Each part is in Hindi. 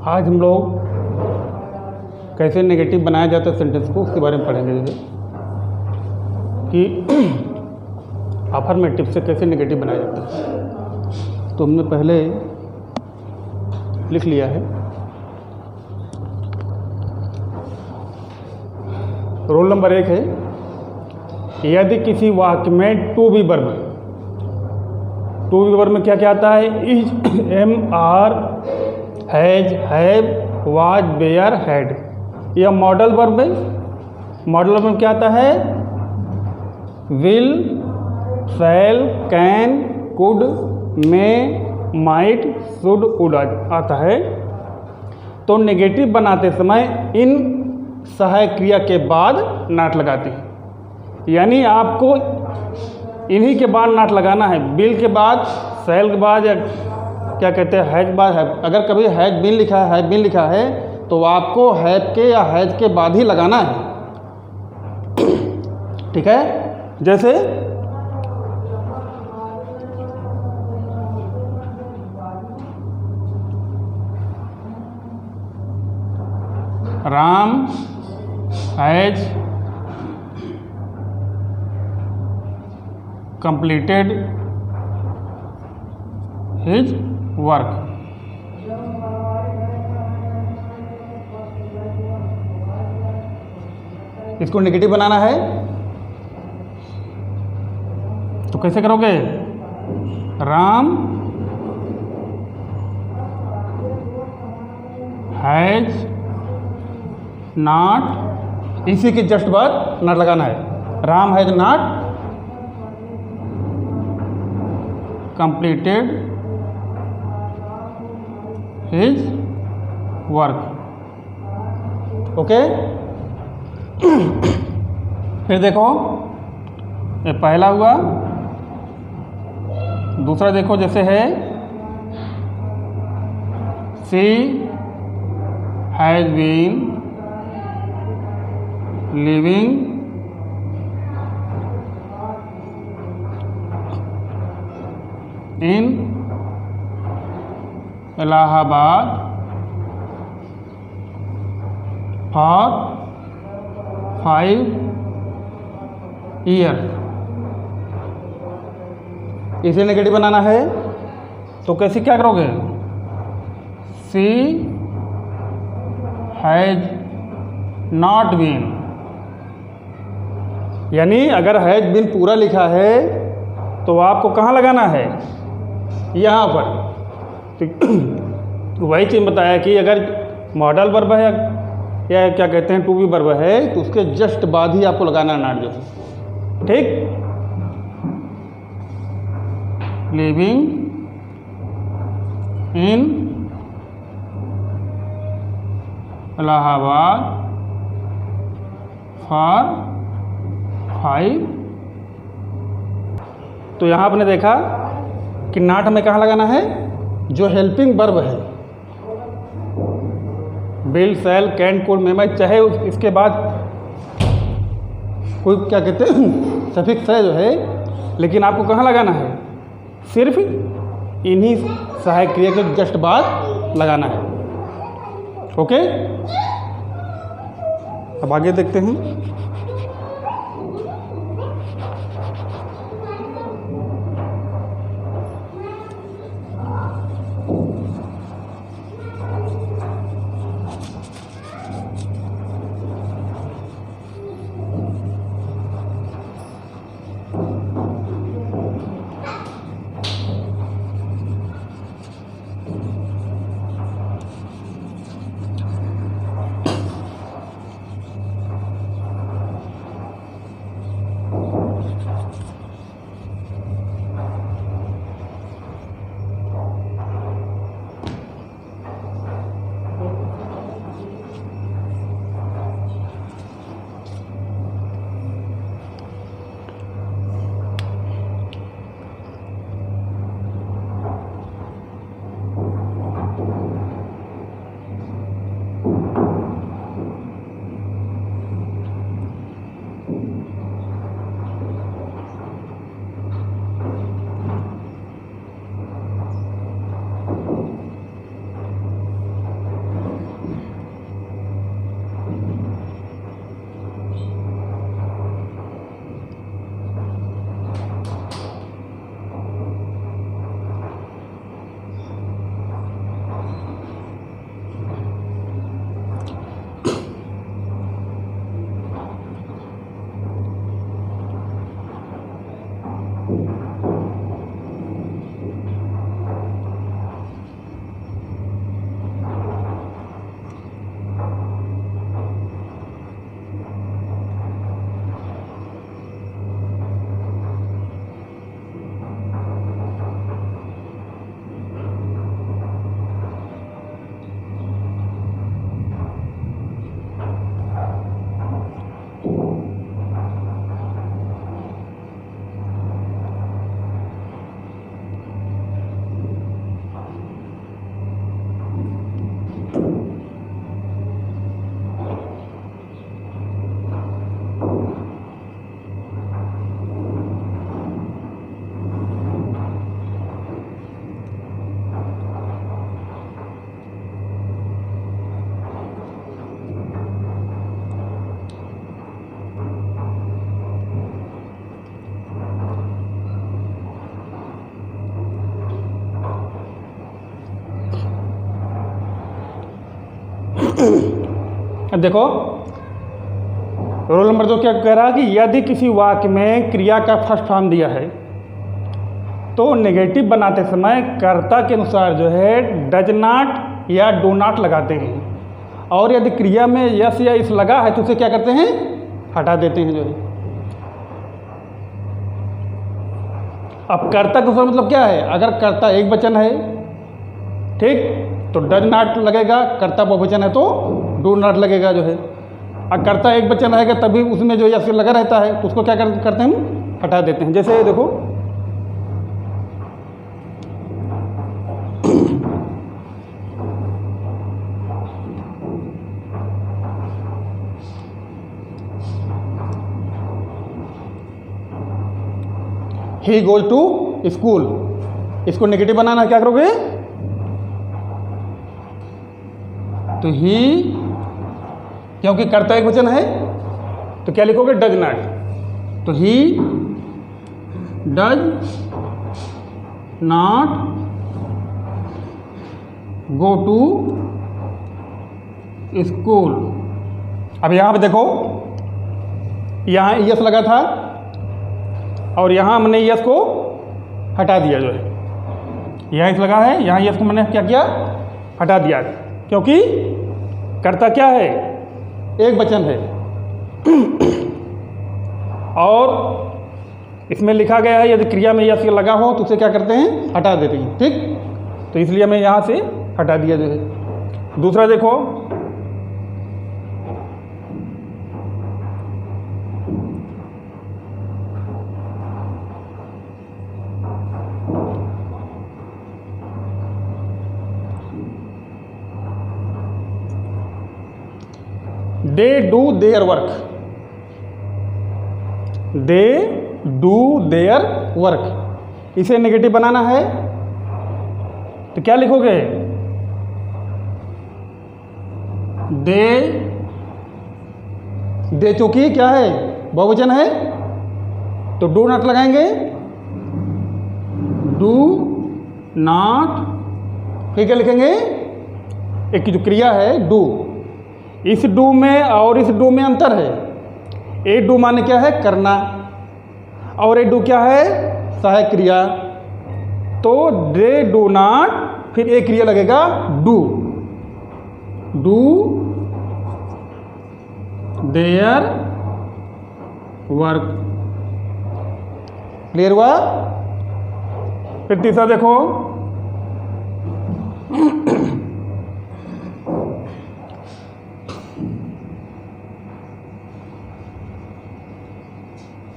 आज हम लोग कैसे नेगेटिव बनाया जाता है सेंटेंस को, उसके बारे में पढ़ेंगे। जैसे कि अफर्मेटिव से कैसे नेगेटिव बनाया जाता है, तो हमने पहले लिख लिया है। रोल नंबर 1 है, यदि किसी वाक्य में टू बी वर्ब में क्या क्या आता है? Is, am, are, has, have, was, were, had. यह मॉडल वर्ब है। मॉडल वर्ब में क्या आता है? Will, shall, can, could, may, might, should, would आता है। तो नेगेटिव बनाते समय इन सहायक क्रिया के बाद नॉट लगाते हैं, यानी आपको इन्हीं के बाद नॉट लगाना है। विल के बाद, शैल के बाद, या क्या कहते हैं, हैज बाद है। अगर कभी हैज बीन लिखा है तो आपको हैव के या हैज के बाद ही लगाना है। ठीक है। जैसे Ram has completed his work। इसको नेगेटिव बनाना है तो कैसे करोगे? राम हैज नॉट, इसी के जस्ट बाद नॉट लगाना है। Ram has not completed his work। Okay. फिर देखो, ये पहला हुआ। दूसरा देखो, जैसे है she has been living in Allahabad for 5 years। इसे नेगेटिव बनाना है तो कैसे क्या करोगे? she has not been, यानी अगर हैज बीन पूरा लिखा है तो आपको कहाँ लगाना है? यहाँ पर। तो वही चीज़ बताया कि अगर मॉडल वर्ब है या क्या कहते हैं टू बी वर्ब है तो उसके जस्ट बाद ही आपको लगाना है नॉट। जो ठीक, लिविंग इन इलाहाबाद फॉर 5। तो यहाँ आपने देखा कि नॉट हमें कहाँ लगाना है? जो हेल्पिंग वर्ब है, will, shall, can, could, may, might, चाहे इसके बाद कोई क्या कहते हैं सफिक्स है जो है, लेकिन आपको कहाँ लगाना है? सिर्फ इन्हीं सहायक क्रिया के जस्ट बाद लगाना है। ओके। अब आगे देखते हैं। अब देखो रोल नंबर 2 क्या कह रहा है कि यदि किसी वाक्य में क्रिया का फर्स्ट फॉर्म दिया है तो नेगेटिव बनाते समय कर्ता के अनुसार जो है डज नॉट या डू नॉट लगाते हैं, और यदि क्रिया में यस या इस लगा है तो उसे क्या करते हैं, हटा देते हैं जो है। अब कर्ता के अनुसार मतलब क्या है, अगर कर्ता एक वचन है ठीक तो डज नॉट लगेगा, कर्ता बहुवचन है तो डू नॉट लगेगा जो है। अब कर्ता एक वचन रहेगा तभी उसमें जो यस लगा रहता है तो उसको क्या करते हैं हम, हटा देते हैं। जैसे देखो ही गोज टू स्कूल, इसको नेगेटिव बनाना क्या करोगे, तो ही क्योंकि कर्ता एक वचन है तो क्या लिखोगे, डज नॉट, तो he does not go to school. अब यहां पे देखो यहां यस लगा था और यहाँ हमने यस को हटा दिया जो है, यहाँ यस लगा है, यहाँ यस को मैंने क्या किया, हटा दिया, क्योंकि कर्ता क्या है, एक वचन है। और इसमें लिखा गया है यदि क्रिया में यस लगा हो तो उसे क्या करते हैं, हटा देते हैं, ठीक। तो इसलिए हमें यहाँ से हटा दिया जो है। दूसरा देखो they do their work, they do their work, इसे नेगेटिव बनाना है तो क्या लिखोगे, दे चूंकि क्या है, बहुवचन है तो डू नॉट लगाएंगे, डू नॉट, फिर क्या लिखेंगे, एक की जो क्रिया है डू, इस डू में और इस डू में अंतर है। ए डू माने क्या है, करना, और ए डू क्या है, सहायक क्रिया। तो दे डू नॉट, फिर एक क्रिया लगेगा do, do their work, clear हुआ। फिर तीसरा देखो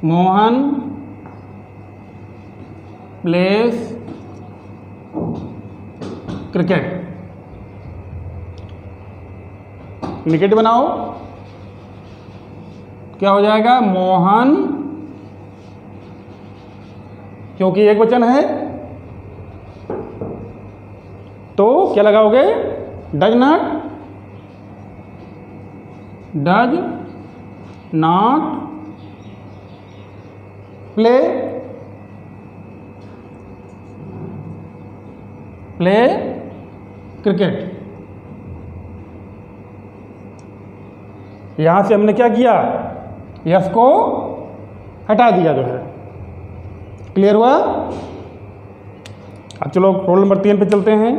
मोहन प्लेस क्रिकेट, नेगेटिव बनाओ, क्या हो जाएगा, मोहन, क्योंकि एक वचन है तो क्या लगाओगे, does not, does not play cricket. यहां से हमने क्या किया, यस को हटा दिया जो है, क्लियर हुआ। अब चलो रोल नंबर 3 पे चलते हैं।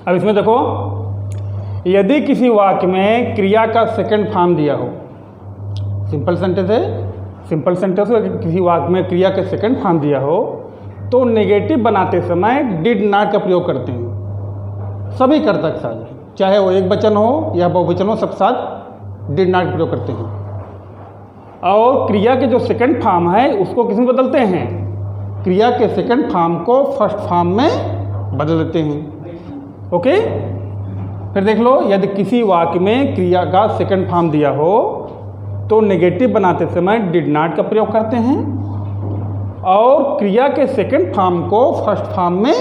अब इसमें देखो, यदि किसी वाक्य में क्रिया का सेकंड फॉर्म दिया हो, सिंपल सेंटेंस है, सिंपल सेंटेंस हो, किसी वाक्य में क्रिया का सेकंड फॉर्म दिया हो तो नेगेटिव बनाते समय डिड नॉट का प्रयोग करते हैं। सभी कर्ता के साथ, चाहे वो एक वचन हो या बहुवचन हो, सब साथ डिड नॉट का प्रयोग करते हैं। और क्रिया के जो सेकंड फॉर्म है उसको किस में बदलते हैं? क्रिया के सेकंड फॉर्म को फर्स्ट फॉर्म में बदल देते हैं। ओके, फिर देख लो, यदि किसी वाक्य में क्रिया का सेकंड फॉर्म दिया हो तो नेगेटिव बनाते समय डिड नॉट का प्रयोग करते हैं और क्रिया के सेकंड फॉर्म को फर्स्ट फॉर्म में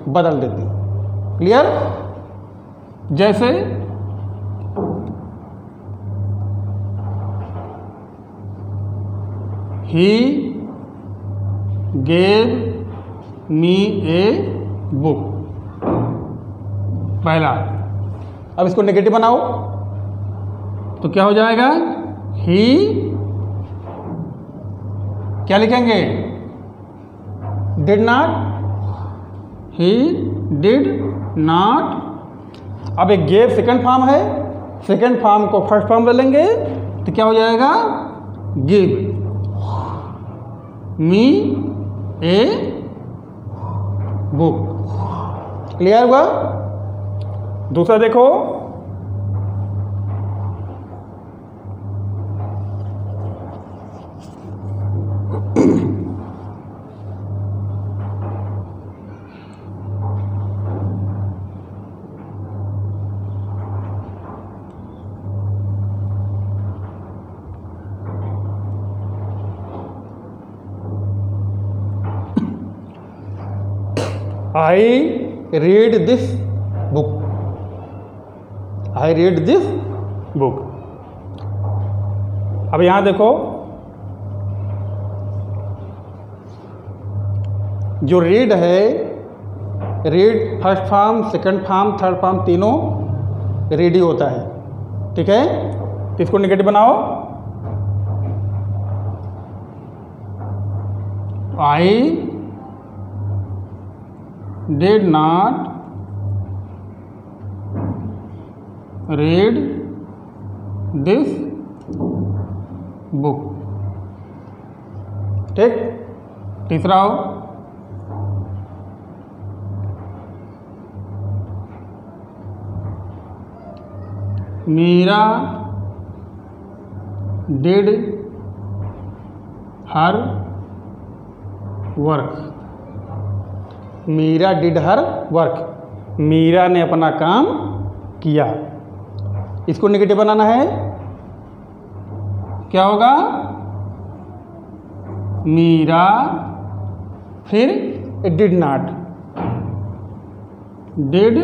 बदल देते हैं। क्लियर? जैसे he gave me a book, पहला। अब इसको नेगेटिव बनाओ तो क्या हो जाएगा? ही, क्या लिखेंगे? Did not, he did not. अब एक गेव सेकंड फॉर्म है, सेकंड फॉर्म को फर्स्ट फॉर्म बदलेंगे तो क्या हो जाएगा? Give me a book. Clear हुआ? दूसरा देखो, I read this book. I read this book. अब यहां देखो, जो रीड है, read first form, second form, third form तीनों रेडी होता है। ठीक है, तो इसको नेगेटिव बनाओ। I did not read this book। ठीक, तीसरा हो, Meera did her work। Meera did her work, Meera ने अपना काम किया। इसको नेगेटिव बनाना है, क्या होगा? मीरा, फिर डिड नॉट, डिड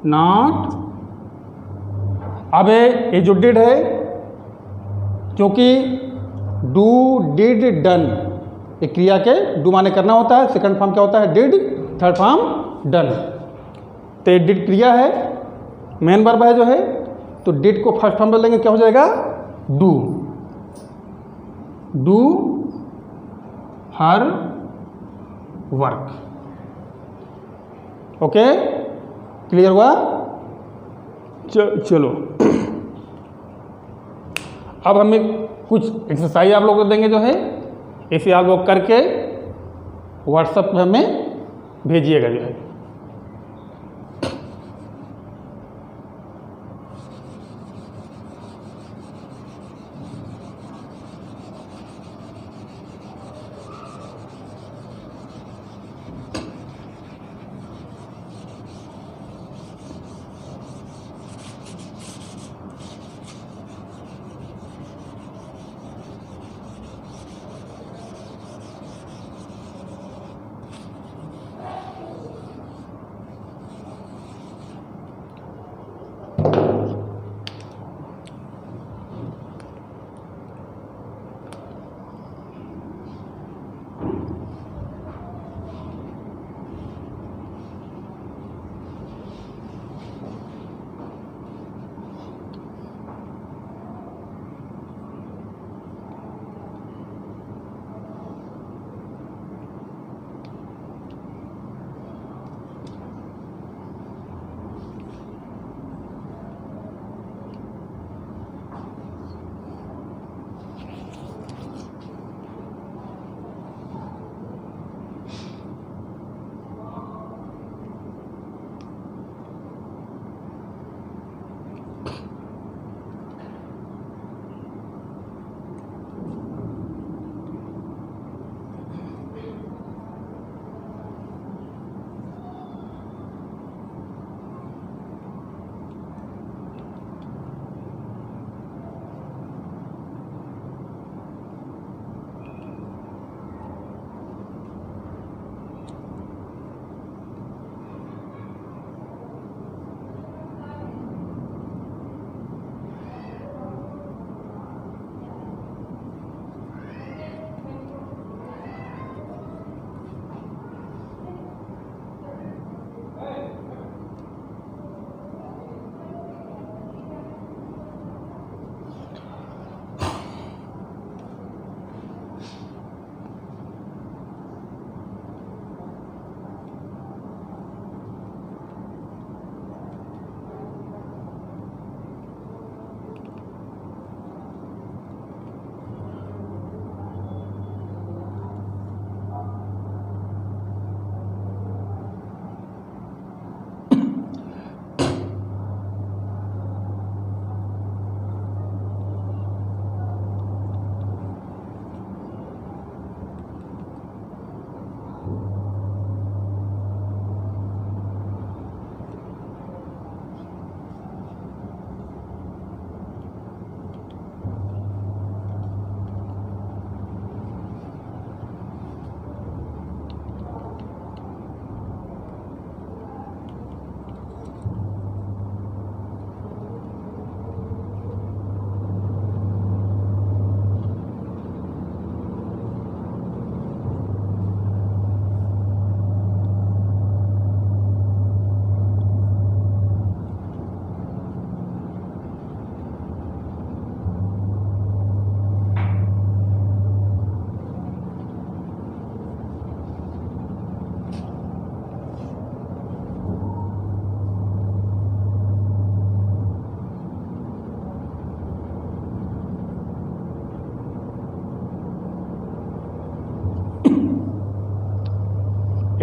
नॉट। अब ये जो डिड है, क्योंकि डू डिड डन, एक क्रिया के डू माने करना होता है, सेकंड फॉर्म क्या होता है? Did, third form done. तो ये डिड क्रिया है, मेन वर्ब है जो है, तो डिड को फर्स्ट फॉर्म बदलेंगे, क्या हो जाएगा? Do, do her work. Okay, clear हुआ? चलो, अब हमें कुछ एक्सरसाइज आप लोगों को देंगे जो है, इसे आप लोग करके व्हाट्सएप पे हमें भेजिएगा जो है।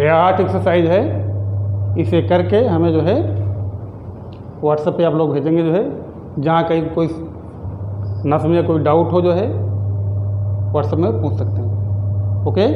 ये 8 एक्सरसाइज है, इसे करके हमें जो है व्हाट्सएप पे आप लोग भेजेंगे, जो है जहाँ कहीं कोई ना समझे, कोई डाउट हो जो है व्हाट्सएप में पूछ सकते हैं। ओके।